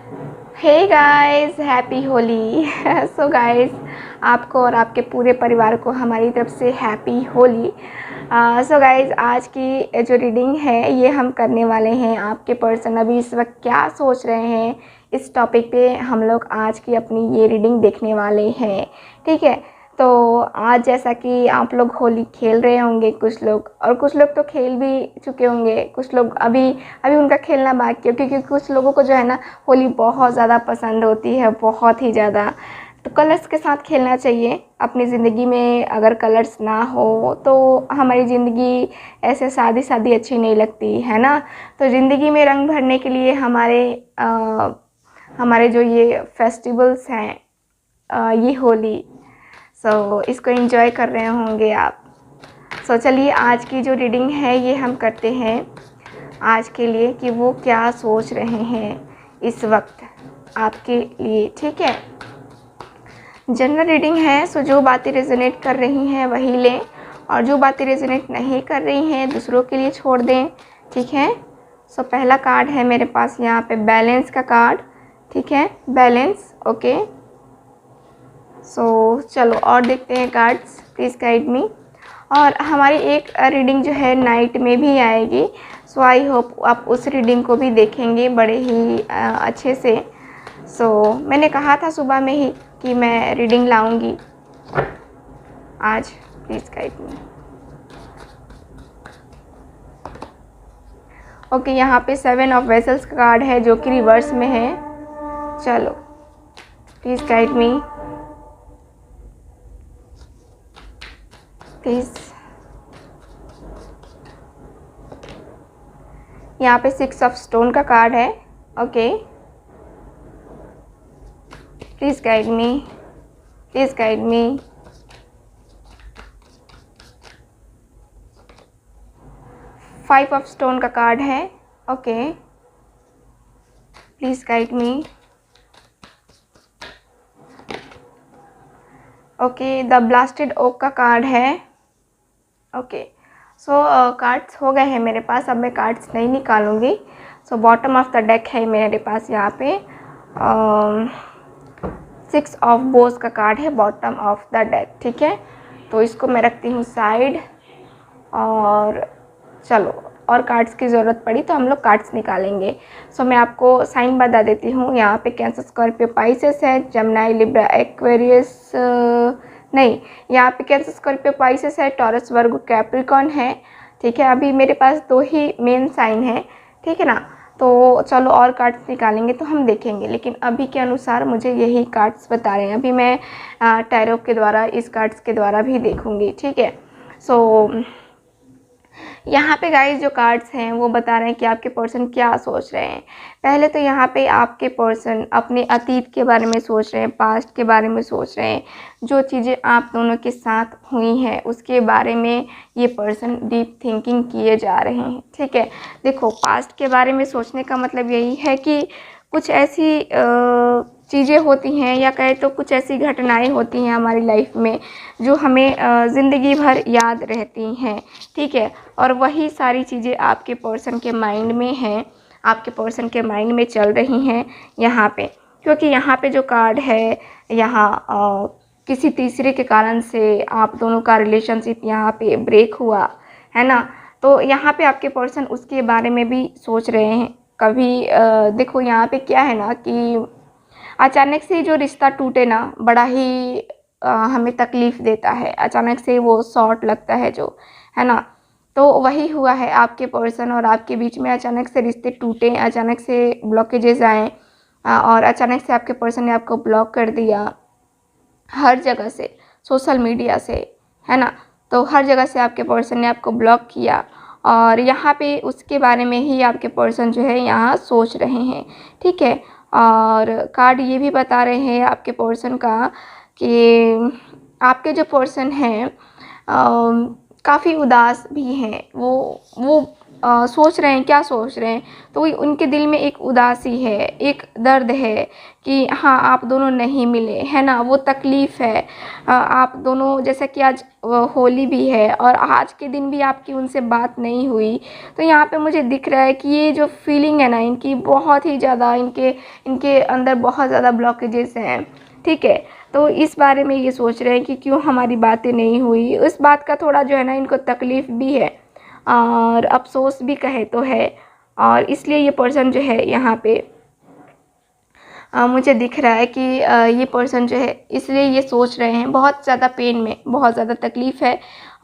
हे guys, happy Holi. So guys, आपको और आपके पूरे परिवार को हमारी तरफ से हैप्पी होली। सो गाइस, आज की जो रीडिंग है ये हम करने वाले हैं आपके पर्सन अभी इस वक्त क्या सोच रहे हैं, इस टॉपिक पे हम लोग आज की अपनी ये रीडिंग देखने वाले हैं। ठीक है, तो आज जैसा कि आप लोग होली खेल रहे होंगे कुछ लोग, और कुछ लोग तो खेल भी चुके होंगे, कुछ लोग अभी अभी उनका खेलना बाकी है, क्योंकि कुछ लोगों को जो है ना होली बहुत ज़्यादा पसंद होती है, बहुत ही ज़्यादा। तो कलर्स के साथ खेलना चाहिए अपनी ज़िंदगी में। अगर कलर्स ना हो तो हमारी ज़िंदगी ऐसे सादी सादी अच्छी नहीं लगती है ना। तो ज़िंदगी में रंग भरने के लिए हमारे जो ये फेस्टिवल्स हैं, ये होली, सो इसको एंजॉय कर रहे होंगे आप। सो चलिए, आज की जो रीडिंग है ये हम करते हैं आज के लिए कि वो क्या सोच रहे हैं इस वक्त आपके लिए। ठीक है, जनरल रीडिंग है, सो जो बातें रेजोनेट कर रही हैं वही लें, और जो बातें रेजोनेट नहीं कर रही हैं दूसरों के लिए छोड़ दें। ठीक है, सो पहला कार्ड है मेरे पास यहाँ पे बैलेंस का कार्ड। ठीक है, बैलेंस। ओके, सो चलो और देखते हैं कार्ड्स, प्लीज़ गाइड मी। और हमारी एक रीडिंग जो है नाइट में भी आएगी, सो आई होप आप उस रीडिंग को भी देखेंगे बड़े ही अच्छे से। सो मैंने कहा था सुबह में ही कि मैं रीडिंग लाऊंगी आज, प्लीज़ गाइड मी। ओके, यहाँ पे 7 ऑफ वेसल्स का कार्ड है जो कि रिवर्स में है। चलो प्लीज़ गाइड मी, प्लीज़। यहाँ पे 6 ऑफ स्टोन का कार्ड है। Okay, please guide me, please guide me. 5 of stone का कार्ड है। Okay, please guide me. Okay, the blasted oak का कार्ड है। ओके, सो कार्ड्स हो गए हैं मेरे पास, अब मैं कार्ड्स नहीं निकालूंगी। So bottom of the deck है मेरे पास यहाँ पे 6 ऑफ बोस का कार्ड है बॉटम ऑफ द डेक। ठीक है, तो इसको मैं रखती हूँ साइड, और चलो और कार्ड्स की ज़रूरत पड़ी तो हम लोग कार्ड्स निकालेंगे। सो मैं आपको साइन बता देती हूँ। यहाँ पे कैंसर, स्कॉर्पियो, पाइसेस है, जमनाई, लिब्रा, एक्वेरियस नहीं, यहाँ पे कैंसर, स्कॉर्पियो, पाइसेस है, टॉरस, वर्गो, कैप्रिकॉन है। ठीक है, अभी मेरे पास 2 ही मेन साइन है। ठीक है ना, तो चलो और कार्ड्स निकालेंगे तो हम देखेंगे, लेकिन अभी के अनुसार मुझे यही कार्ड्स बता रहे हैं। अभी मैं टैरो के द्वारा, इस कार्ड्स के द्वारा भी देखूँगी। ठीक है, सो यहाँ पे गाइस जो कार्ड्स हैं वो बता रहे हैं कि आपके पर्सन क्या सोच रहे हैं। पहले तो यहाँ पे आपके पर्सन अपने अतीत के बारे में सोच रहे हैं, पास्ट के बारे में सोच रहे हैं, जो चीज़ें आप दोनों के साथ हुई हैं उसके बारे में ये पर्सन डीप थिंकिंग किए जा रहे हैं। ठीक है, देखो पास्ट के बारे में सोचने का मतलब यही है कि कुछ ऐसी चीज़ें होती हैं, या कहे तो कुछ ऐसी घटनाएं होती हैं हमारी लाइफ में जो हमें ज़िंदगी भर याद रहती हैं। ठीक है, और वही सारी चीज़ें आपके पर्सन के माइंड में हैं, आपके पर्सन के माइंड में चल रही हैं यहाँ पे। क्योंकि यहाँ पे जो कार्ड है, यहाँ किसी तीसरे के कारण से आप दोनों का रिलेशनशिप यहाँ पे ब्रेक हुआ है ना। तो यहाँ पे आपके पर्सन उसके बारे में भी सोच रहे हैं। कभी देखो यहाँ पे क्या है ना कि अचानक से जो रिश्ता टूटे ना, बड़ा ही हमें तकलीफ़ देता है। अचानक से वो शॉर्ट लगता है जो, है ना। तो वही हुआ है आपके पर्सन और आपके बीच में। अचानक से रिश्ते टूटे, अचानक से ब्लॉकेजेस आए, और अचानक से आपके पर्सन ने आपको ब्लॉक कर दिया हर जगह से, सोशल मीडिया से, है ना। तो हर जगह से आपके पर्सन ने आपको ब्लॉक किया, और यहाँ पे उसके बारे में ही आपके पर्सन जो है यहाँ सोच रहे हैं। ठीक है, और कार्ड ये भी बता रहे हैं आपके पर्सन का कि आपके जो पर्सन हैं काफ़ी उदास भी हैं। वो सोच रहे हैं, क्या सोच रहे हैं, तो उनके दिल में एक उदासी है, एक दर्द है कि हाँ आप दोनों नहीं मिले, है ना, वो तकलीफ़ है। आप दोनों, जैसा कि आज होली भी है और आज के दिन भी आपकी उनसे बात नहीं हुई, तो यहाँ पे मुझे दिख रहा है कि ये जो फीलिंग है ना इनकी, बहुत ही ज़्यादा इनके इनके अंदर बहुत ज़्यादा ब्लॉकेजेस हैं, ठीक है। तो इस बारे में ये सोच रहे हैं कि क्यों हमारी बातें नहीं हुई, उस बात का थोड़ा जो है ना इनको तकलीफ़ भी है और अफ़सोस भी कहे तो है। और इसलिए ये पर्सन जो है यहाँ पे मुझे दिख रहा है कि ये पर्सन जो है इसलिए ये सोच रहे हैं, बहुत ज़्यादा पेन में, बहुत ज़्यादा तकलीफ़ है।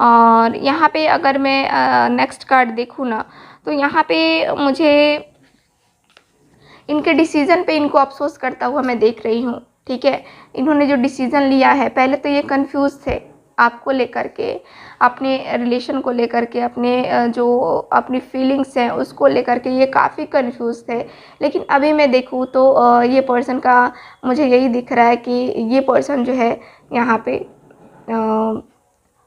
और यहाँ पे अगर मैं नेक्स्ट कार्ड देखूँ ना, तो यहाँ पे मुझे इनके डिसीज़न पे इनको अफ़सोस करता हुआ मैं देख रही हूँ, ठीक है। इन्होंने जो डिसीज़न लिया है, पहले तो ये कंफ्यूज थे आपको लेकर के, अपने रिलेशन को लेकर के, अपने जो अपनी फीलिंग्स हैं उसको लेकर के ये काफ़ी कंफ्यूज थे। लेकिन अभी मैं देखूँ तो ये पर्सन का मुझे यही दिख रहा है कि ये पर्सन जो है यहाँ पे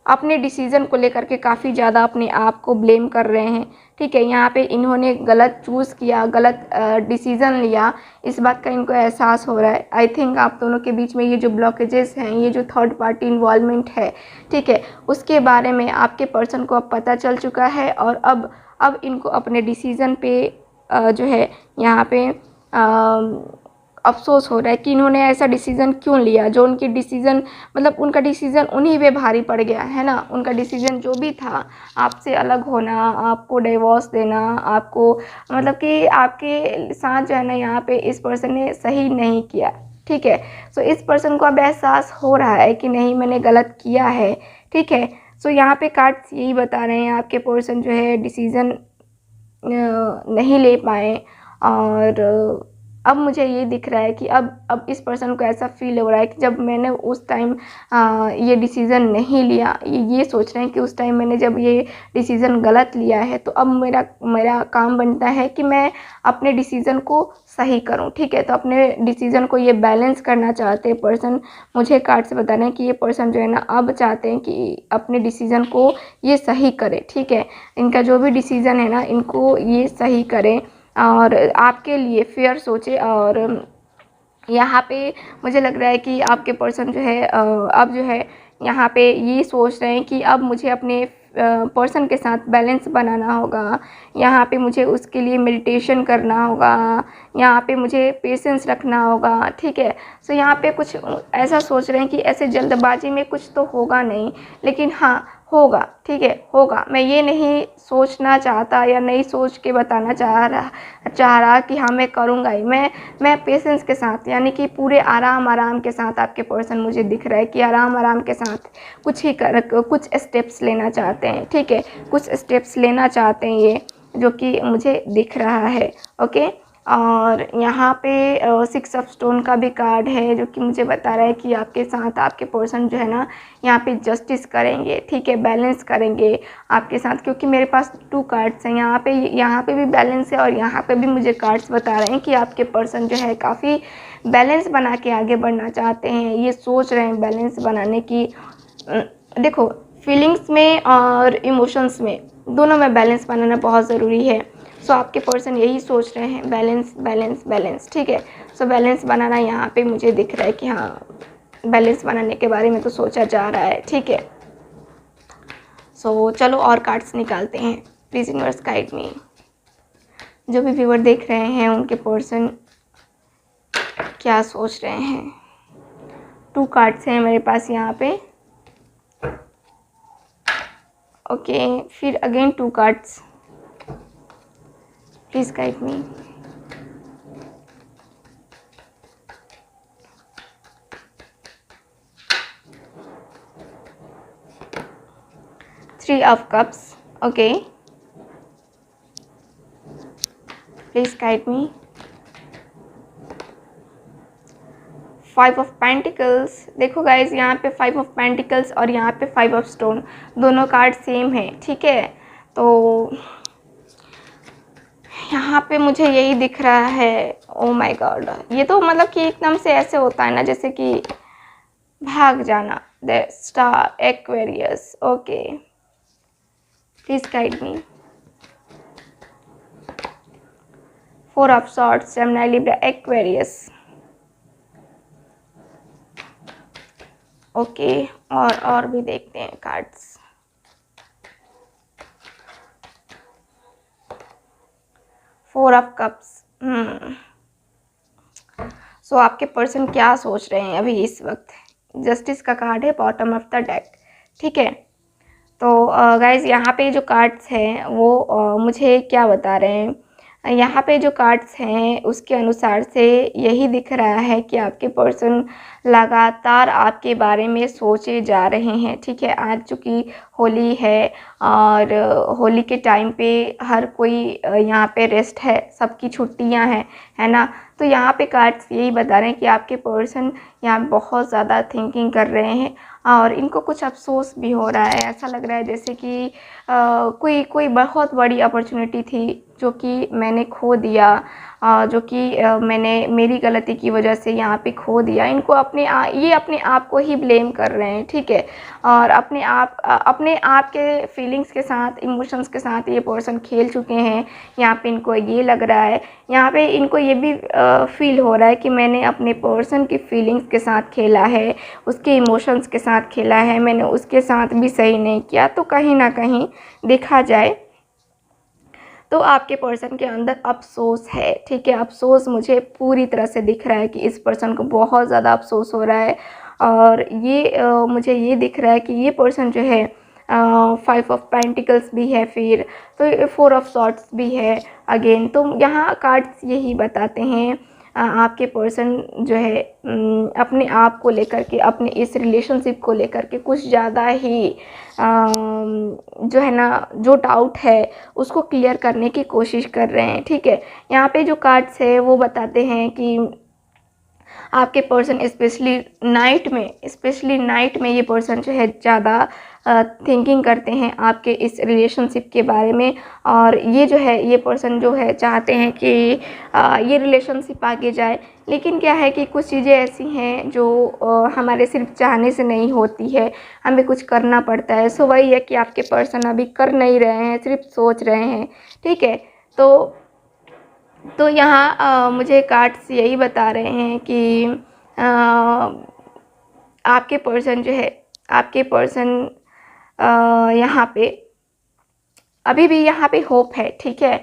अपने डिसीज़न को लेकर के काफ़ी ज़्यादा अपने आप को ब्लेम कर रहे हैं, ठीक है। यहाँ पे इन्होंने गलत चूज़ किया, गलत डिसीज़न लिया, इस बात का इनको एहसास हो रहा है। आई थिंक आप दोनों के बीच में ये जो ब्लॉकेजेस हैं, ये जो थर्ड पार्टी इन्वॉल्वमेंट है, ठीक है, उसके बारे में आपके पर्सन को अब पता चल चुका है। और अब इनको अपने डिसीज़न पे जो है यहाँ पे अफ़सोस हो रहा है कि इन्होंने ऐसा डिसीज़न क्यों लिया, जो उनकी डिसीज़न, मतलब उनका डिसीज़न उन्हीं पे भारी पड़ गया है ना। उनका डिसीज़न जो भी था, आपसे अलग होना, आपको डिवोर्स देना, आपको, मतलब कि आपके साथ जो है ना यहाँ पे इस पर्सन ने सही नहीं किया, ठीक है। सो इस पर्सन को अब एहसास हो रहा है कि नहीं मैंने गलत किया है, ठीक है। सो यहाँ पे कार्ड्स यही बता रहे हैं, आपके पर्सन जो है डिसीज़न नहीं ले पाए। और अब मुझे ये दिख रहा है कि अब इस पर्सन को ऐसा फ़ील हो रहा है कि जब मैंने उस टाइम ये डिसीज़न नहीं लिया, ये सोच रहे हैं कि उस टाइम मैंने जब ये डिसीज़न गलत लिया है, तो अब मेरा काम बनता है कि मैं अपने डिसीज़न को सही करूं, ठीक है। तो अपने डिसीज़न को ये बैलेंस करना चाहते हैं पर्सन। मुझे कार्ड से बता रहे हैं कि ये पर्सन जो है ना अब चाहते हैं कि अपने डिसीज़न को ये सही करें, ठीक है। इनका जो भी डिसीज़न है ना, इनको ये सही करें और आपके लिए फेयर सोचे। और यहाँ पे मुझे लग रहा है कि आपके पर्सन जो है अब जो है यहाँ पे ये सोच रहे हैं कि अब मुझे अपने पर्सन के साथ बैलेंस बनाना होगा। यहाँ पे मुझे उसके लिए मेडिटेशन करना होगा, यहाँ पे मुझे पेशेंस रखना होगा, ठीक है। सो यहाँ पे कुछ ऐसा सोच रहे हैं कि ऐसे जल्दबाजी में कुछ तो होगा नहीं, लेकिन हाँ होगा, ठीक है, होगा। मैं ये नहीं सोचना चाहता या नहीं सोच के बताना चाह रहा कि हाँ मैं करूँगा ही। मैं पेशेंस के साथ, यानी कि पूरे आराम के साथ, आपके पर्सन मुझे दिख रहा है कि आराम के साथ कुछ स्टेप्स लेना चाहते हैं, ठीक है। कुछ स्टेप्स लेना चाहते हैं ये, जो कि मुझे दिख रहा है, ओके। और यहाँ पे 6 ऑफ स्टोन का भी कार्ड है, जो कि मुझे बता रहा है कि आपके साथ आपके पर्सन जो है ना यहाँ पे जस्टिस करेंगे, ठीक है, बैलेंस करेंगे आपके साथ। क्योंकि मेरे पास 2 कार्ड्स हैं, यहाँ पे भी बैलेंस है और यहाँ पे भी मुझे कार्ड्स बता रहे हैं कि आपके पर्सन जो है काफ़ी बैलेंस बना के आगे बढ़ना चाहते हैं। ये सोच रहे हैं बैलेंस बनाने की। देखो, फीलिंग्स में और इमोशंस में, दोनों में बैलेंस बनाना बहुत ज़रूरी है। सो आपके पर्सन यही सोच रहे हैं, बैलेंस बैलेंस बैलेंस, ठीक है। सो बैलेंस बनाना यहाँ पे मुझे दिख रहा है कि हाँ बैलेंस बनाने के बारे में तो सोचा जा रहा है, ठीक है। सो चलो और कार्ड्स निकालते हैं। Please universe guide me. जो भी व्यूअर देख रहे हैं उनके पर्सन क्या सोच रहे हैं। 2 कार्ड्स हैं मेरे पास यहाँ पे, ओके। फिर again 2 cards, please guide me. Three of Cups, okay. Please guide me. 5 of Pentacles। देखो गाइज, यहाँ पे 5 of Pentacles और यहाँ पे 5 of Stone, दोनों कार्ड सेम है, ठीक है। तो यहाँ पे मुझे यही दिख रहा है। ओ माय गॉड, ये तो मतलब कि एकदम से ऐसे होता है ना जैसे कि भाग जाना। The star, Aquarius, okay. Please guide me. 4 of swords, Gemini, Libra, Aquarius. Okay, और भी देखते हैं cards. Four of cups. So आपके पर्सन क्या सोच रहे हैं अभी इस वक्त। जस्टिस का कार्ड है बॉटम ऑफ द डेक, ठीक है। तो गाइज यहाँ पे जो कार्ड्स हैं वो मुझे क्या बता रहे हैं, यहाँ पे जो कार्ड्स हैं उसके अनुसार से यही दिख रहा है कि आपके पर्सन लगातार आपके बारे में सोचे जा रहे हैं, ठीक है। आज चूँकि होली है और होली के टाइम पे हर कोई यहाँ पे रेस्ट है, सबकी छुट्टियाँ हैं, है ना। तो यहाँ पे कार्ड्स यही बता रहे हैं कि आपके पर्सन यहाँ बहुत ज़्यादा थिंकिंग कर रहे हैं और इनको कुछ अफसोस भी हो रहा है। ऐसा लग रहा है जैसे कि कोई बहुत बड़ी अपॉर्चुनिटी थी जो कि मैंने खो दिया, जो कि मैंने मेरी गलती की वजह से यहाँ पे खो दिया। इनको ये अपने आप को ही ब्लेम कर रहे हैं, ठीक है। और अपने आप के फीलिंग्स के साथ, इमोशंस के साथ ये पर्सन खेल चुके हैं। यहाँ पे इनको ये लग रहा है, यहाँ पे इनको ये भी फील हो रहा है कि मैंने अपने पर्सन की फीलिंग्स के साथ खेला है, उसके इमोशंस के साथ खेला है, मैंने उसके साथ भी सही नहीं किया। तो कहीं ना कहीं देखा जाए तो आपके पर्सन के अंदर अफसोस है, ठीक है। अफसोस मुझे पूरी तरह से दिख रहा है कि इस पर्सन को बहुत ज़्यादा अफसोस हो रहा है। और ये मुझे ये दिख रहा है कि ये पर्सन जो है 5 ऑफ पेंटिकल्स भी है, फिर तो 4 ऑफ सॉर्ड्स भी है अगेन। तो यहाँ कार्ड्स यही बताते हैं आपके पर्सन जो है अपने आप को लेकर के, अपने इस रिलेशनशिप को लेकर के कुछ ज़्यादा ही जो है ना, जो डाउट है उसको क्लियर करने की कोशिश कर रहे हैं, ठीक है। यहाँ पे जो कार्ड्स है वो बताते हैं कि आपके पर्सन स्पेशली नाइट में ये पर्सन जो है ज़्यादा थिंकिंग करते हैं आपके इस रिलेशनशिप के बारे में। और ये जो है, ये पर्सन जो है चाहते हैं कि ये रिलेशनशिप आगे जाए। लेकिन क्या है कि कुछ चीज़ें ऐसी हैं जो हमारे सिर्फ चाहने से नहीं होती है, हमें कुछ करना पड़ता है। सो वही है कि आपके पर्सन अभी कर नहीं रहे हैं, सिर्फ सोच रहे हैं, ठीक है। तो यहाँ मुझे कार्ड्स यही बता रहे हैं कि आपके पर्सन जो है, आपके पर्सन यहाँ पे अभी भी यहाँ पे होप है, ठीक है।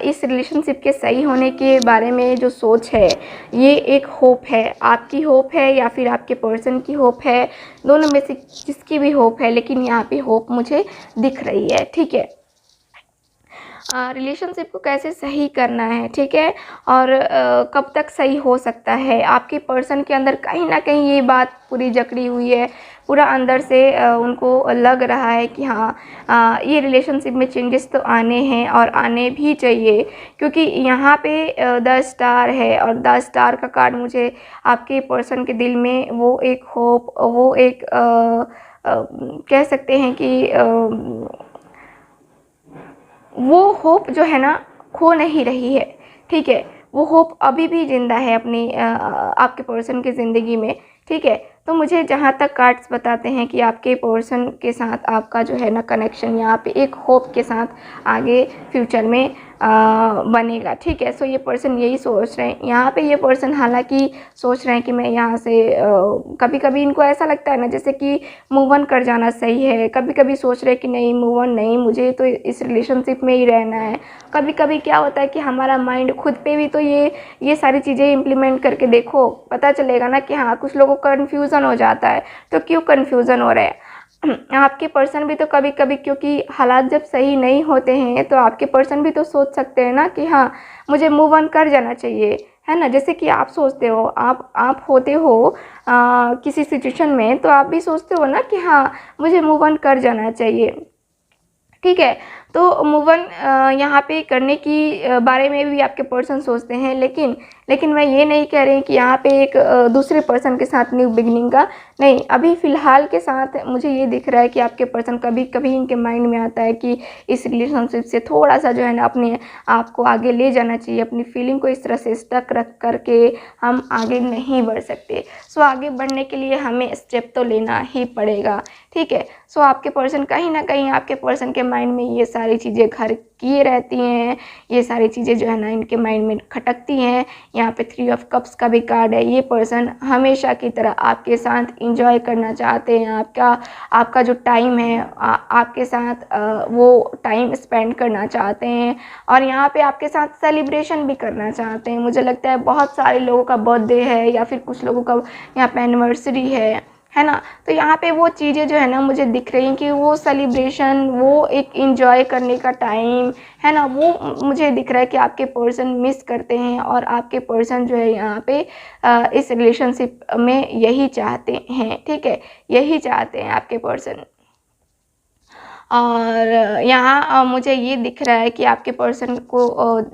इस रिलेशनशिप के सही होने के बारे में जो सोच है, ये एक होप है, आपकी होप है या फिर आपके पर्सन की होप है, दोनों में से जिसकी भी होप है, लेकिन यहाँ पे होप मुझे दिख रही है, ठीक है। रिलेशनशिप को कैसे सही करना है, ठीक है, और कब तक सही हो सकता है। आपके पर्सन के अंदर कहीं ना कहीं ये बात पूरी जकड़ी हुई है, पूरा अंदर से उनको लग रहा है कि हाँ ये रिलेशनशिप में चेंजेस तो आने हैं और आने भी चाहिए। क्योंकि यहाँ पे द स्टार है और द स्टार का कार्ड मुझे आपके पर्सन के दिल में वो एक होप, वो एक कह सकते हैं कि वो होप जो है ना खो नहीं रही है, ठीक है। वो होप अभी भी ज़िंदा है अपनी आपके पर्सन की ज़िंदगी में, ठीक है। तो मुझे जहाँ तक कार्ड्स बताते हैं कि आपके पर्सन के साथ आपका जो है ना कनेक्शन यहाँ पे एक होप के साथ आगे फ्यूचर में बनेगा, ठीक है। सो ये पर्सन यही सोच रहे हैं यहाँ पे। ये पर्सन हालांकि सोच रहे हैं कि मैं यहाँ से कभी कभी इनको ऐसा लगता है ना जैसे कि मूव ऑन कर जाना सही है, कभी कभी सोच रहे हैं कि नहीं मूव ऑन नहीं, मुझे तो इस रिलेशनशिप में ही रहना है। कभी कभी क्या होता है कि हमारा माइंड खुद पे भी तो ये सारी चीज़ें इम्प्लीमेंट करके देखो, पता चलेगा ना कि हाँ कुछ लोगों को कन्फ्यूज़न हो जाता है। तो क्यों कन्फ्यूज़न हो रहा है आपके पर्सन भी तो कभी कभी, क्योंकि हालात जब सही नहीं होते हैं तो आपके पर्सन भी तो सोच सकते हैं ना कि हाँ मुझे मूव ऑन कर जाना चाहिए, है ना। जैसे कि आप सोचते हो, आप होते हो किसी सिचुएशन में, तो आप भी सोचते हो ना कि हाँ मुझे मूव ऑन कर जाना चाहिए, ठीक है। तो मूव ऑन यहाँ पे करने की बारे में भी आपके पर्सन सोचते हैं। लेकिन मैं ये नहीं कह रही कि यहाँ पे एक दूसरे पर्सन के साथ न्यू बिगनिंग का नहीं, अभी फ़िलहाल के साथ मुझे ये दिख रहा है कि आपके पर्सन कभी कभी इनके माइंड में आता है कि इस रिलेशनशिप से थोड़ा सा जो है ना अपने आप को आगे ले जाना चाहिए। अपनी फीलिंग को इस तरह से स्टक रख करके हम आगे नहीं बढ़ सकते। सो आगे बढ़ने के लिए हमें स्टेप तो लेना ही पड़ेगा, ठीक है। सो आपके पर्सन कहीं ना कहीं, आपके पर्सन के माइंड में ये सारी चीज़ें घर किए रहती हैं, ये सारी चीज़ें जो है ना इनके माइंड में खटकती हैं। यहाँ पे 3 ऑफ कप्स का भी कार्ड है। ये पर्सन हमेशा की तरह आपके साथ इंजॉय करना चाहते हैं, आपका जो टाइम है आपके साथ वो टाइम स्पेंड करना चाहते हैं, और यहाँ पे आपके साथ सेलिब्रेशन भी करना चाहते हैं। मुझे लगता है बहुत सारे लोगों का बर्थडे है या फिर कुछ लोगों का यहाँ पे एनिवर्सरी है ना। तो यहाँ पे वो चीज़ें जो है ना मुझे दिख रही हैं कि वो सेलिब्रेशन, वो एक इंजॉय करने का टाइम है ना, वो मुझे दिख रहा है कि आपके पर्सन मिस करते हैं, और आपके पर्सन जो है यहाँ पे इस रिलेशनशिप में यही चाहते हैं, ठीक है, यही चाहते हैं आपके पर्सन। और यहाँ मुझे ये दिख रहा है कि आपके पर्सन को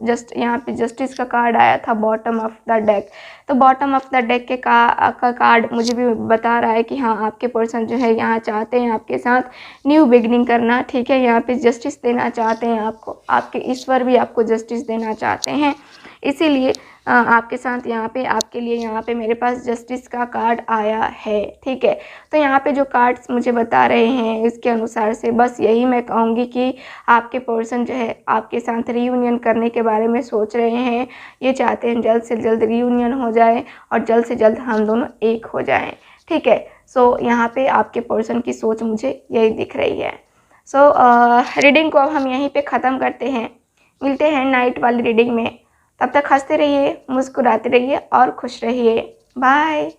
जस्ट यहाँ पे जस्टिस का कार्ड आया था बॉटम ऑफ द डेक। तो बॉटम ऑफ द डेक के का कार्ड मुझे भी बता रहा है कि हाँ आपके पर्सन जो है यहाँ चाहते हैं आपके साथ न्यू बिगनिंग करना, ठीक है। यहाँ पे जस्टिस देना चाहते हैं आपको, आपके ईश्वर भी आपको जस्टिस देना चाहते हैं, इसीलिए आपके साथ यहाँ पे आपके लिए यहाँ पे मेरे पास जस्टिस का कार्ड आया है, ठीक है। तो यहाँ पे जो कार्ड्स मुझे बता रहे हैं इसके अनुसार से बस यही मैं कहूँगी कि आपके पर्सन जो है आपके साथ रीयूनियन करने के बारे में सोच रहे हैं। ये चाहते हैं जल्द से जल्द रीयूनियन हो जाए और जल्द से जल्द हम दोनों एक हो जाएं, ठीक है। सो यहाँ पे आपके पर्सन की सोच मुझे यही दिख रही है। सो रीडिंग को अब हम यहीं पे ख़त्म करते हैं, मिलते हैं नाइट वाली रीडिंग में। तब तक हंसते रहिए, मुस्कुराते रहिए और खुश रहिए। बाय।